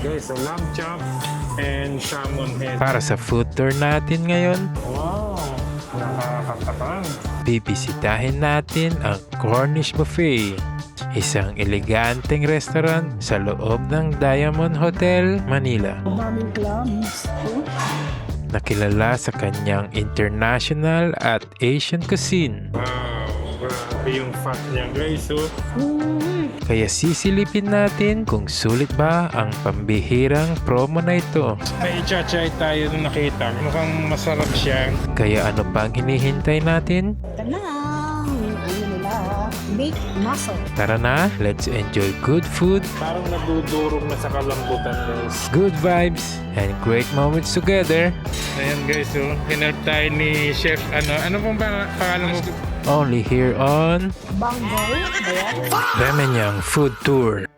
guys, so lamb chop and salmon head. Para sa food tour natin ngayon, Wow, nakakatakam. bibisitahin natin ang Cornish Buffet, isang eleganteng restaurant sa loob ng Diamond Hotel, Manila. Daming clams. Nakilala sa kanyang international at Asian cuisine. Wow, grabe yung fat niya guys. So, Kaya sisilipin natin kung sulit ba ang pambihirang promo na ito. may chachay tayo na nakita. Mukhang masarap siya. Kaya ano pang hinihintay natin? Ito na. Ano nila? Baked mussel. Tara na, let's enjoy good food, Parang nadudurog na sa kalambutan guys. good vibes, and great moments together. Ayan guys, so hinelp tayo ni Chef. Ano pong pangalan mo? Only here on Bango. Ayan. Remenyang Food Tour.